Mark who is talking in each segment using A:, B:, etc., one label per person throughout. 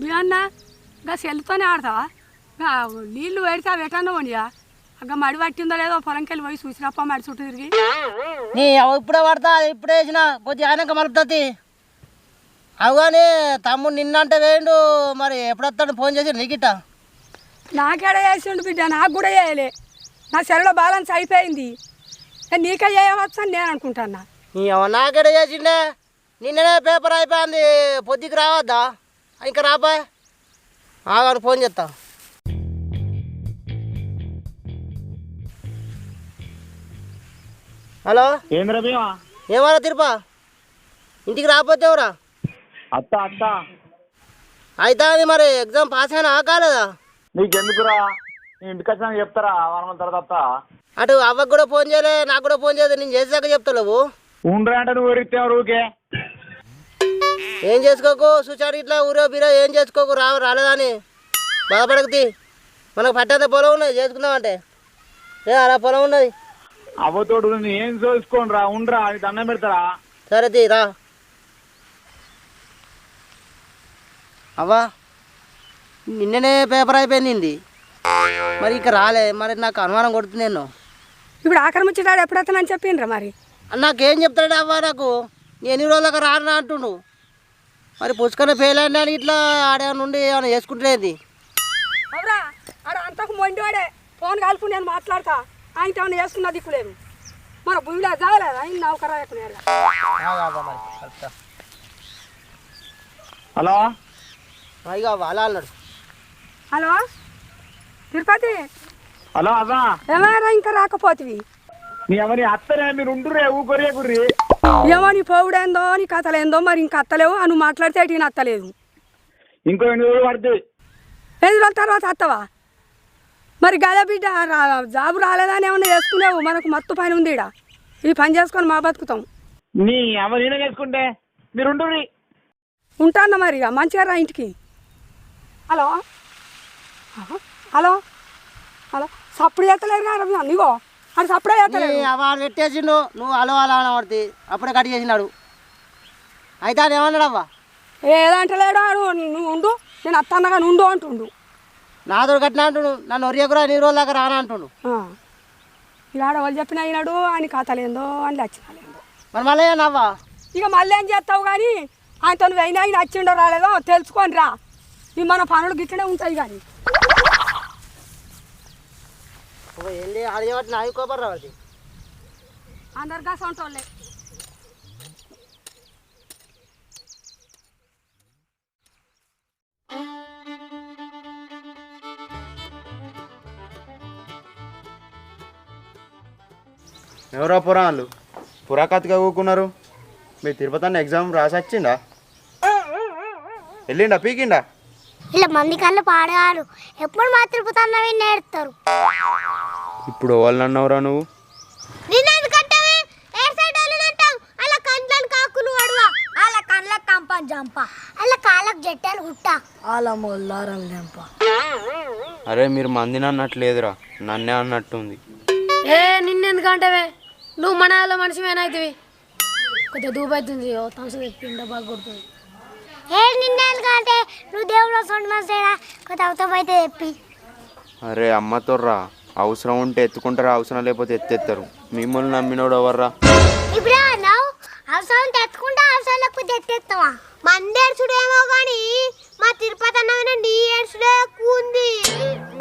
A: మీ అన్న ఇంకా సెల్లుతోనే ఆడతావా ఇంకా నీళ్ళు పెడితే అవి ఎటన్నా పోనీయా ఇంకా మడి పట్టిందో లేదో పొలంకి వెళ్ళి పోయి చూసినప్ప మడి చుట్టూ తిరిగి
B: నీ ఇప్పుడే పడతా ఇప్పుడే వేసిన కొద్దిగా ఆయనక మలుపుతుంది అవు కానీ తమ్ముడు నిన్నంటే వేయండు మరి ఎప్పుడొస్తాడు ఫోన్ చేసి నీకిట్ట
A: నాకేడ చేసిండు బిడ్డ నాకు కూడా చేయలే నా సెల్లో బ్యాలెన్స్ అయిపోయింది నీకే చేయవచ్చు అని నేను అనుకుంటున్నా
B: నాకేడ చేసిండే నిన్ననే పేపర్ అయిపోయింది పొద్దుకి రావద్దా ఇంకా రాబాయ్ ఆగాను ఫోన్ చేస్తా హలో ఏమరా తిరుపా ఇంటికి రాకపోతే ఎవరా
C: అత్త
B: అయితే అది మరి ఎగ్జామ్ పాస్ అయినా కాలేదా
C: నీకెందుకురా నీ ఇంటికి వచ్చినా చెప్తారా వారం తర్వాత
B: అటు అవ్వకు కూడా ఫోన్ చేయలే నాకు కూడా ఫోన్ చేయలేదు నేను చేసాక చెప్తావు
C: ఉండరా అంటే నువ్వు ఎరిగితే ఊరికే
B: ఏం చేసుకోకు సుచాడు ఇట్లా ఊరో బీరో ఏం చేసుకోకు రాలేదని బాధపడకతి మనకు పట్టేంత పొలం ఉన్నది చేసుకుందామంటే అలా పొలం ఉన్నది
C: అవ్వతోడు ఏం చూసుకోండి రా ఉండరా అది దండం పెడతారా
B: సరే తీ రా అవ్వా నిన్ననే పేపర్ అయిపోయింది మరి ఇంకా రాలే మరి నాకు అనుమానం కొడుతుంది నేను
A: ఇప్పుడు ఆక్రమించాడు ఎప్పుడైతానని చెప్పిండ్రా మరి
B: నాకేం చెప్తాడు అవ్వా నాకు ఎన్ని రోజులకు రానా అంటుండు మరి పుష్కర ఫెయిల్ అయినా ఇట్లా ఆడే నుండి ఏమైనా చేసుకుంటేది
A: అవురా ఆడ అంతకు మొండివాడే ఫోన్ కాల్పు నేను మాట్లాడతా ఆయనతో ఏమైనా చేసుకున్నా దిక్కులేదు మన భూమిలో జాగలేదు ఆయన నౌకరా
C: హలో
B: ఇక అలా అన్నాడు
A: హలో తిరుపతి
C: హలో అదా
A: ఏమైనా ఇంకా రాకపోతివి
C: నీ ఎవరి అత్తలే మీరు ఉంటురే ఊకొరే గుర్రి
A: ఏమో నీ పోవుడేందో నీ కథలేందో మరి ఇంక అత్తలేవు నువ్వు మాట్లాడితే ఇటు అత్తలేదు
C: ఇంకో 8 రోజులు పడుతుంది
A: 5 రోజుల తర్వాత అత్తవా మరి గదా బిడ్డ జాబు రాలేదని ఏమన్నా చేసుకునేవు మనకు మత్తు పని ఉంది ఇడ ఈ పని చేసుకొని మా బతుకుతాం
C: నీ ఎవరు నేనే చేసుకుంటే మీరు ఉంటుర్రి
A: ఉంటాను మరి ఇక మంచిగా రా ఇంటికి హలో హలో హలో సప్పుడు చేస్తలేరు కదా నీగో అది సప్పుడే చేస్తలేదు
B: వాడు పెట్టేసిండు నువ్వు అలో అలా అనబడితే అప్పుడే కట్ చేసినాడు అయితే అది ఏమన్నాడు అవ్వా
A: ఏదంటలేడు నువ్వు ఉండు నేను అత్తన్నగా ఉండు అంటుండు
B: నాతో కట్టినా అంటుడు నన్ను ఒరియకురా 2 రోజుల దాకా రానా అంటుండు
A: ఇక వాళ్ళు చెప్పిన అయినాడు ఆయన కథలేందో అని వచ్చినాలేందో
B: మరి మళ్ళీ నవ్వా
A: ఇక మళ్ళీ ఏం చేస్తావు కానీ ఆయనతో నువ్వు అయినా ఆయన వచ్చిండో రాలేదో తెలుసుకొని రా ఇవి మన పనులు గిట్లనే ఉంటాయి కానీ
B: వెళ్ళి అడిగేవాటి నాకు కోపం రావాలి
A: అందరిగా సొంటోళ్ళే
D: ఎవరో పురాణాలు పురాకత్తిగా కూకున్నారు మీ తిరుపతి అన్న ఎగ్జామ్ రాసి వచ్చిండా వెళ్ళిండా పీకిండా
E: ఇలా మంది కళ్ళు పాడగారు ఎప్పుడు మా తిరుపతి అన్నవి నేర్తారు
D: ఇప్పుడు వాళ్ళు అన్నవరా నువ్వు
E: అలా కళ్ళకు కంపం జంప అలా కాళ్ళకు జట్టాలు గుట్ట
A: అలా మొల్లారం జంప
D: అరే మీరు మందిని అన్నట్లేదురా నన్నే అన్నట్టుంది
F: నిన్నెందుకంటే నువ్వు మన మనిషివేనైతివి కొద్దిగా దూపైతుంది తంస పిండ బాగా కొడుతుంది
E: నిన్నెందుకంటే నువ్వు దేవుడు సొంత మనిషిరా కొద్ది అవసరం అయితే చెప్పి
D: అరే అమ్మతోర్రా అవసరం ఉంటే ఎత్తుకుంటారా అవసరం లేకపోతే ఎత్తెత్తారు మిమ్మల్ని నమ్మినోడు ఎవర్రా
E: ఇప్పుడు అన్నావు అవసరం తెచ్చుకుంటా అవసరం లేకపోతే ఎత్తేస్తావా మంది ఏడ్చుడేమో కానీ మా తిరుపతి అన్న నీ ఏడ్చుడే ఎక్కువ ఉంది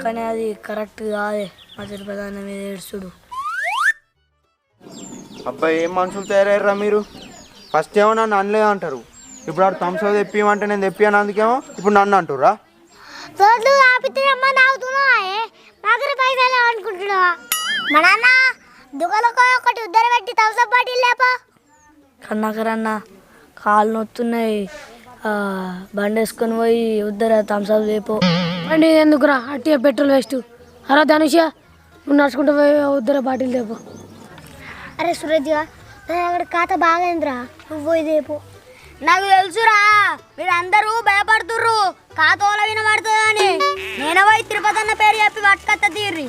F: కానీ అది కరెక్ట్ కాదే మా తిరుపతి అన్న మీద ఏడ్చుడు
D: అబ్బాయి ఏం మనుషులు తయారయ్యారా మీరు ఫస్ట్ ఏమో నన్ను అనలే అంటారు ఇప్పుడు ఆడు థమ్స్ అప్ తెప్పియమంటే నేను తెప్పియాను అందుకేమో ఇప్పుడు నన్ను అంటుర్రా
E: రోజు ఆపితే నావుతున్నావా మాకు పైసలు అనుకుంటున్నావా మా నాన్న దుకాణంలో ఒకటి ఉద్దర పెట్టి తవస పాటిల్ లేపా
F: కన్నాకరన్న కాళ్ళు నొత్తున్నాయి బండి వేసుకొని పోయి ఉద్దర థమ్స్అప్ లేపో బండి ఎందుకురా అట్టి పెట్రోల్ వేస్ట్ అరా ధనుష నువ్వు నడుచుకుంటూ పోయి ఉద్దర బాటిల్ లేపో
E: అరే సురేష్ అక్కడ ఖాతా బాగైందిరా నువ్వు పోయి రేపు నాకు తెలుసురా మీరందరూ భయపడుతుర్రు ఖాతాలో వినబడుతుందని నేను పోయి తిరుపతి అన్న పేరు చెప్పి పట్టుకత్త తీర్రి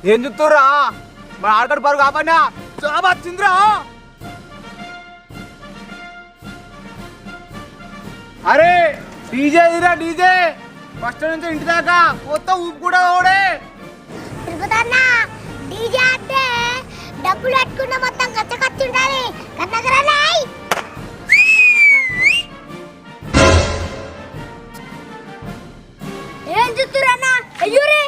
D: ఏం చూస్తుర్రా మన ఆడకట్టు పరుగు ఆపన్నా జాబ్ వచ్చిందిరా. అరే డీజే ఇరా డీజే ఫస్ట్ నుంచి ఇంటి దాకా మొత్తం ఊపు కూడా ఓడే.
E: తిరుగుతానా డీజే అంటే డబ్బులు పెట్టుకున్న మొత్తం ఖర్చు ఖర్చు ఉండాలి కన్నగరాయ్. ఏం చూస్తురన్నా అయ్యూరే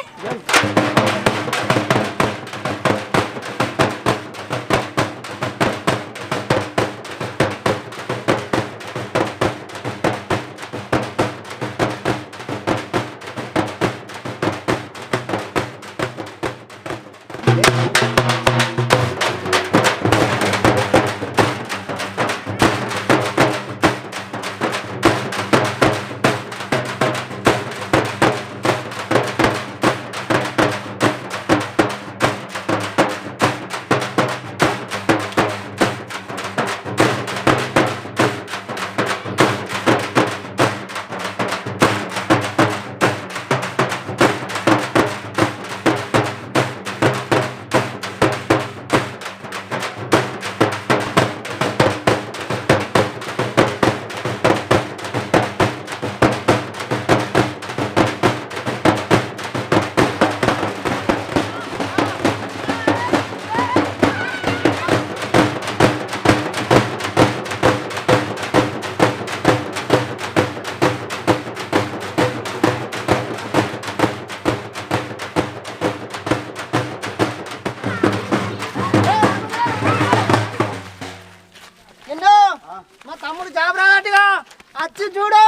B: మా తమ్ముడు జాబ్ రానట్టుగా వచ్చి చూడు.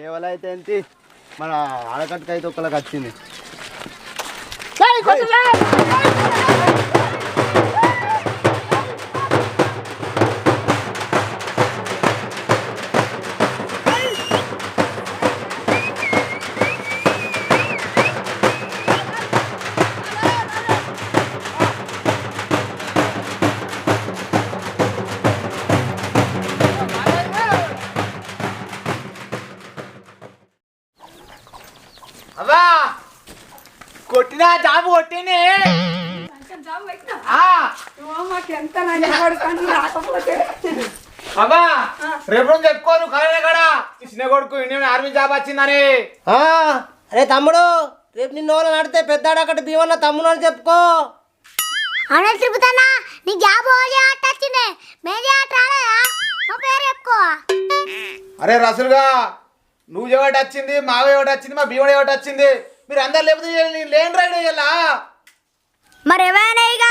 D: ఏవలైతే ఏంటి మన ఆడకట్టుకైతే ఒకళ్ళకి వచ్చింది.
C: అవ్వా కొట్టినా జాబు కొట్టినే.
A: మాకు ఎంత నష్టపడుతుంది రాకపోతే.
C: అవ్వా రేపు నుంచి చెప్పుకోను కలనే కదా చిన్న కొడుకు ఇండియన్ ఆర్మీ జాబ్ వచ్చిందని.
B: అరే తమ్ముడు రేపు నిన్న వాళ్ళు నడితే పెద్దాడు అక్కడ భీమన్న తమ్ముడు అని చెప్పుకో.
E: అవునా తిరుగుతానా నీ జాబ్ ఓజే ఆట వచ్చింది మేజే ఆట రాలేదా మా పేరు చెప్పుకో.
C: అరే రసులుగా నువ్వు ఎవటి వచ్చింది మావ ఎవటి వచ్చింది మా భీముడు ఎవటి వచ్చింది మీరు అందరు లేకపోతే నేను లేని రైడ్ అయ్యా.
E: మరి ఏమైనా ఇక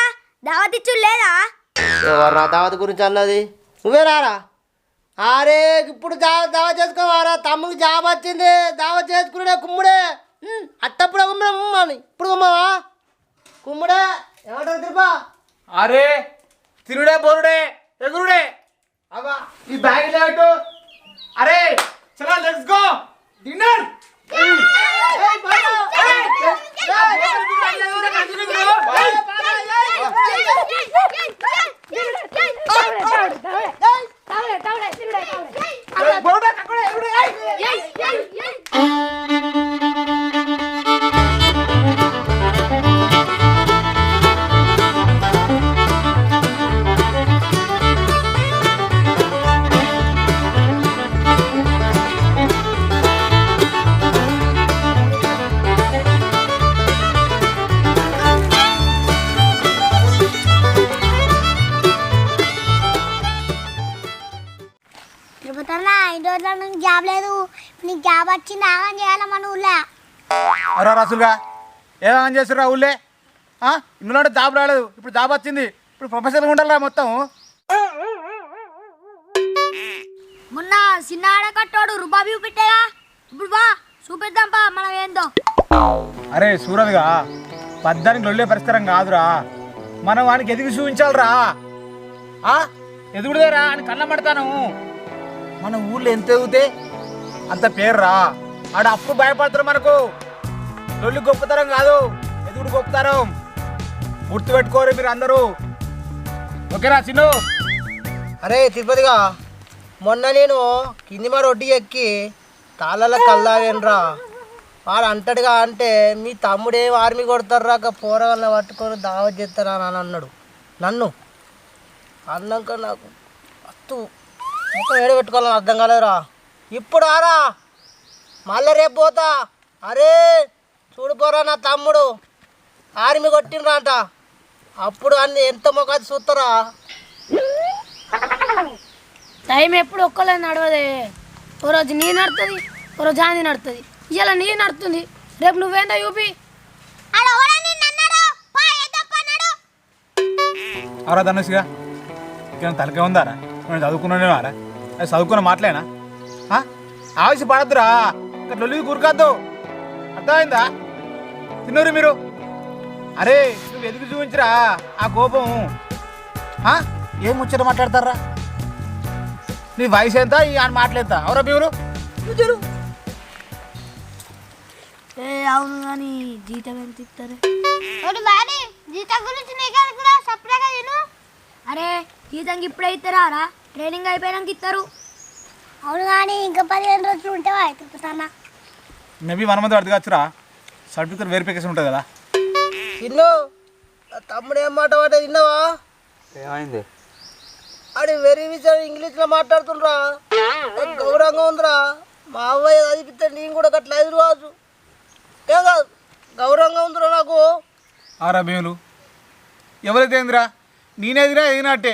E: దావత్ ఇచ్చు లేదా?
B: ఎవరు దావత్ గురించి అన్నది నువ్వే రారా. అరే ఇప్పుడు దావత్ చేసుకోవారా తమ్ముడికి జాబ్ వచ్చింది దావత్ చేసుకునే కుమ్ముడే అట్టప్పుడే కుమ్మని ఇప్పుడు కుమ్మవా కుమ్ముడే ఏమంటారు తిరుపా.
C: అరే తిరుడే బోరుడే ఎగురుడే. అవ్వా ఈ బ్యాగ్ లేటు. అరే చలో లెట్స్ గో డిన్నర్.
E: తిరుగుతానా 5 రోజుల నుంచి జాబ్ లేదు నీకు జాబ్ వచ్చింది ఆగం చేయాలి మన ఊళ్ళో.
C: అరే రసులుగా ఏమని చేస్తుర్రా ఊళ్ళే ఇందులో జాబ్ రాలేదు ఇప్పుడు జాబ్ వచ్చింది ఇప్పుడు ప్రొఫెసర్గా ఉండాలిరా మొత్తం.
E: మొన్న చిన్న ఆడకట్టోడు రుబాబీ చూపెట్టేగా ఇప్పుడు బా చూపిద్దాంపా మనం ఏందో.
C: అరే సూరద్గా పద్దానికి లొల్లే పరిష్కారం కాదురా మనం వానికి ఎదిగి చూపించాలిరా. ఎదుగుదేరా అని కళ్ళ పడతాను. మన ఊళ్ళో ఎంత ఎదిగితే అంత పేర్రా. ఆడ అప్పుడు భయపడతారు మనకు. లొల్లి గొప్పతరం కాదు ఎదుగుడు గొప్పతరం. గుర్తుపెట్టుకోరు మీరు అందరూ. ఓకేరా చిన్ను.
B: అరే తిరుపతిగా మొన్న నేను కింది మా రొడ్డి ఎక్కి తాళ్ళ కల్లాగేనరా వాడు అంటాడుగా అంటే మీ తమ్ముడేం ఆర్మీ కొడతారు పోరగాళ్ళని పట్టుకొని దావత్ చేస్తారా అని అన్నాడు నన్ను. అన్నాక నాకు మస్తు ముఖం ఏడ పెట్టుకోవాలని అర్థం కాలేదురా. ఇప్పుడు ఆరా మళ్ళీ రేపు పోతా. అరే చూడిపోరా నా తమ్ముడు ఆర్మీ కొట్టినరా అంట. అప్పుడు అన్ని ఎంత మొక్కది చూస్తారా.
F: టైం ఎప్పుడు ఒక్కలే నడవదే. ఓ రోజు నీ నడుతుంది, ఓ రోజు ఆంది నడుతుంది. ఇవాళ నీ నడుతుంది, రేపు నువ్వేందో చూపి.
C: అవరా ధనుష్గా ఇక్కడ తలకే ఉందారా? నేను చదువుకున్నానేవారా? అది చదువుకున్న మాటలేనా? ఆవేశ పడద్దురా, ఇక్కడ లొల్లి కూరకద్దు. అర్థమైందా? తిన్నరు మీరు. అరే నువ్వు ఎదుగు చూపించరా ఆ కోపం. ఏం ముచ్చట మాట్లాడతారా? నీ వయసు ఎంత, ఈ అని మాట్లాడతా. అవరా మీరు
F: అవును కానీ జీతం ఎంత ఇస్తారు?
E: జీతం గురించి సపరేట్గా తిను.
F: అరే జీతంకి ఇప్పుడే ఇస్తారా? ట్రైనింగ్ అయిపోయాక ఇస్తారు.
E: అవును కానీ ఇంకా 15 రోజులు ఉంటావా తిప్పుతానా?
C: మేబీ 1 మంత్ అడగచ్చురా. సర్టిఫికేట్ వెరిఫికేషన్ ఉంటుంది కదా.
B: తిన్ను తమ్ముడు ఏం మాట వాటే తిన్నావా?
D: ఏమైంది?
B: అది వెరీ విషయం ఇంగ్లీష్లో మాట్లాడుతుండ్రా. గౌరవంగా ఉందిరా. మా అవ్వయ్య చదివిస్తే నేను కూడా గట్లా ఎదురు కావచ్చు. ఏం కాదు గౌరవంగా ఉందిరా నాకు.
C: ఆరా భీములు ఎవరైతే ఏందిరా? నేనెదిరా ఎదిగినట్టే,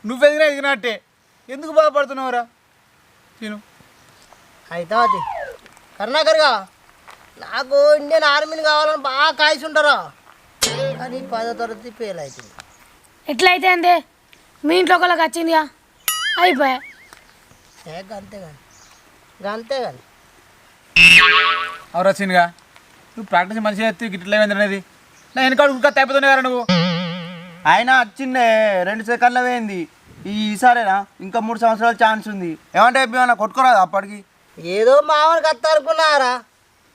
C: నువ్వెదిగినా ఎదిగినట్టే. ఎందుకు బాధపడుతున్నావురా? నేను
B: అయితే అది కరుణాకర్గా నాకు ఇండియన్ ఆర్మీని కావాలని బాగా కాయసి ఉంటారా. కానీ 10వ తరగతి ఫెయిల్ అవుతుంది.
F: ఎట్లయితే అందే మీ ఇంట్లో ఒకళ్ళకి వచ్చిందిగా అయిపోయా.
B: అంతే కానీ
C: అవరా సీన్గా నువ్వు ప్రాక్టీస్ మంచిగా చేస్తే గిట్ల ఏమైంది అనేది నా వెనకాడు ఇంకా తగ్గుతున్నాయి కదా నువ్వు.
D: ఆయన వచ్చిండే 2 సెకండ్లు పోయింది. ఈసారేనా ఇంకా 3 సంవత్సరాల ఛాన్స్ ఉంది. ఏమంటే ఏమన్నా కొట్టుకోరాదు అప్పటికి?
B: ఏదో మామూలుగా వస్తా అనుకున్నారా.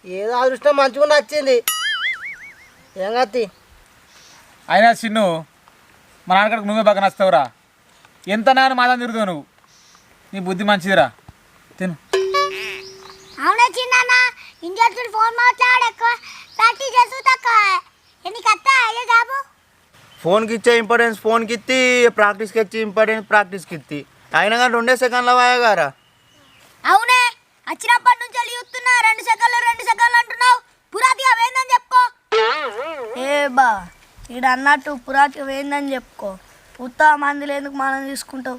B: ఏదో అదృష్టం మంచిగా వచ్చింది. ఏం కత్తి
C: అయినా చిన్ను మా నాన్నగారికి నువ్వే బాగా నచ్చుతావురా. ఎంత నాన్న మాదని తిరుగుతావు నువ్వు. నీ బుద్ధి మంచిదిరా. తిను.
E: అవునా చిన్న ఇండియా ఫోన్ మాట్లాడక ప్రాక్టీస్ చేస్తూ తక్కువ ఎన్నికి అత్తా అయ్యే జాబు.
D: ఫోన్కి ఇచ్చే ఇంపార్టెన్స్ ఫోన్కి ఇచ్చి, ప్రాక్టీస్కి ఇచ్చి ఇంపార్టెన్స్ ప్రాక్టీస్కి ఇచ్చి. అయినా కానీ 2 సెకండ్ల వాయగారా.
E: అవునే వచ్చినప్పటి నుంచి చూస్తున్నా 2 సెకండ్లు అంటున్నావు. పురాతిగా వేందని చెప్పుకో.
F: ఏ బా ఈడు అన్నట్టు పురాతి వేయిందని చెప్పుకో. ఉత్తా మందులు ఎందుకు మనం తీసుకుంటావు?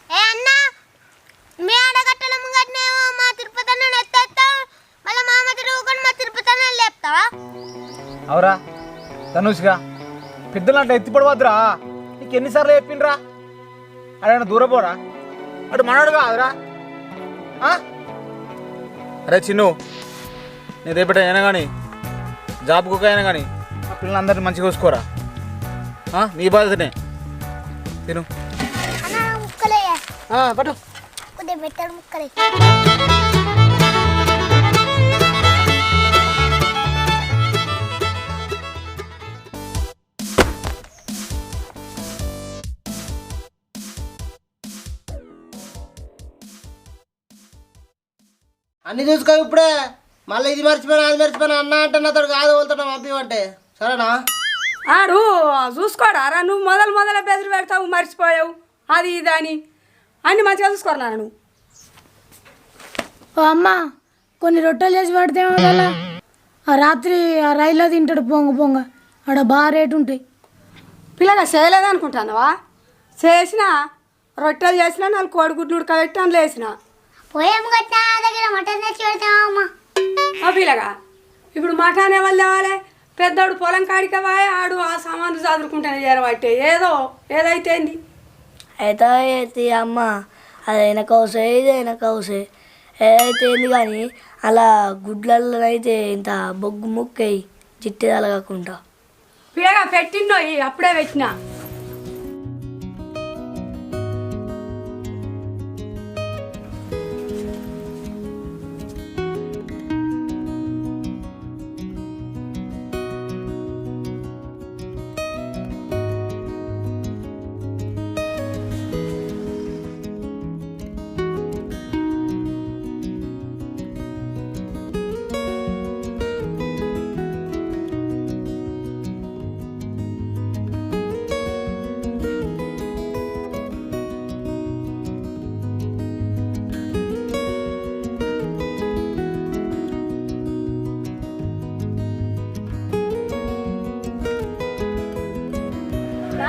E: ఏ అన్నా మీ ఆడగట్టల ముంగట్నేమో మా తిరుపతి అన్న ఎత్తేస్తావు, మళ్ళీ మామ తిరుగుకొని మా తిరుపతి అన్న లేపుతావా?
C: అవరా ధనుష్గా పెద్దలు అంటే ఎత్తిపడవద్దురా. నీకు ఎన్నిసార్లు చెప్పిండ్రా? అడైనా దూరపోరా? అటు మనోడు కాదురా. అరే చిన్ను నేను రేపటి అయినా కానీ జాబ్కు అయినా కానీ ఆ పిల్లలందరినీ మంచిగా చూసుకోరా. నీ బాధ్యతనే. తిను.
E: అన్న ముక్కలే
B: పట్టు
E: కొద్దిగా పెట్టాడు ముక్కలే.
B: అన్నీ చూసుకో ఇప్పుడే. మళ్ళీ ఇది మర్చిపోయినా అది మర్చిపోయినా అన్న అంటే నాతో కాదు వెళ్తాడు పంపిమంటే సరేనా?
A: ఆడు చూసుకోడారా. నువ్వు మొదల బెదిరి పెడతావు, మర్చిపోయావు అది ఇది అని అన్ని మంచిగా చూసుకోరా నువ్వు.
F: ఓ అమ్మ కొన్ని రొట్టెలు చేసి పెడితేమో కదా ఆ రాత్రి ఆ రైల్లో తింటాడు పొంగ ఆడ బాగా రేటు ఉంటాయి.
A: పిల్లగా చేయలేదనుకుంటానవా? చేసిన రొట్టెలు చేసిన 4 కోడిగుడ్లు ఉడకబెట్టి అందులో వేసిన.
E: పోయేం కట్టినా దగ్గర మటన్ తెచ్చి పెడతావా అమ్మ?
A: పిల్లగా ఇప్పుడు మటానే వాళ్ళు తేవాలి. పెద్దోడు పొలం కాడికి పోయి ఆడు ఆ సామాన్లు చదువుకుంటానే చేరబట్టే ఏదైతే
F: అయితే అమ్మ అది వెనకవసే ఇది వెనకవసే ఏదైతే ఏంది కానీ అలా గుడ్లలో అయితే ఇంత బొగ్గు ముక్కయి చిట్టి తలగకుండా.
A: పిల్లగా పెట్టినో అప్పుడే పెట్టినా.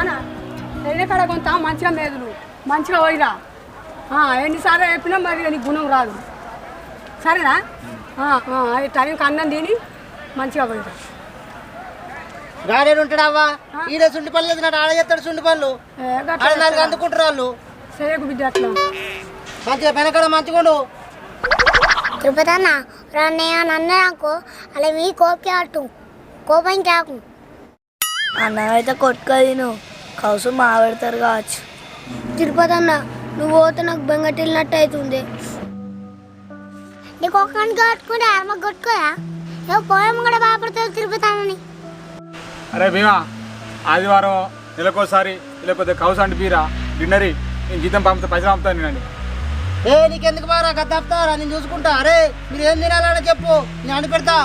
A: నానా అయిన కాడ కొంత మంచిగా మేదులు మంచిగా పోయిరా ఎన్నిసార్లు చెప్పినా మరి నీకు గుణం రాదు సరేనా అది టైంకి అన్నం తిని మంచిగా పోయిరా
B: గాడేడు ఉంటాడు అవ్వ ఈడ సుండి పనులు లేదు ఆడ చేస్తాడు సుండి పనులు ఆడ నాలుగు అందుకుంటారు వాళ్ళు
A: చేయకు బిడ్డ అట్లా
B: మంచిగా వెనకడ మంచిగుండు
E: తిరుపతి అన్న నన్ను నాకు అలా మీ కోపకి అట్టు కోపం కాకు
F: అన్నమైతే కొట్టుక తిను కౌసు మా పెడతారు కావచ్చు.
E: తిరుపతి అన్న నువ్వు పోతే నాకు బెంగటిల్లినట్టు అవుతుంది. నీకు ఒక్కడికి కొట్టుకుంటే అమ్మ కొట్టుకోదా నువ్వు పోయమ్మ కూడా బాపడుతుంది తిరుపతి అన్నని.
C: అరే భీమా ఆదివారం నెలకోసారి లేకపోతే కౌసు అంటిపీరా డిన్నరీ నేను జీతం పంపుతా పైసలు పంపుతాను నేనండి.
B: నీకెందుకు బాగా గద్దాపుతారా నేను చూసుకుంటా. అరే మీరు ఏం తినాలని చెప్పు నేను అని పెడతా.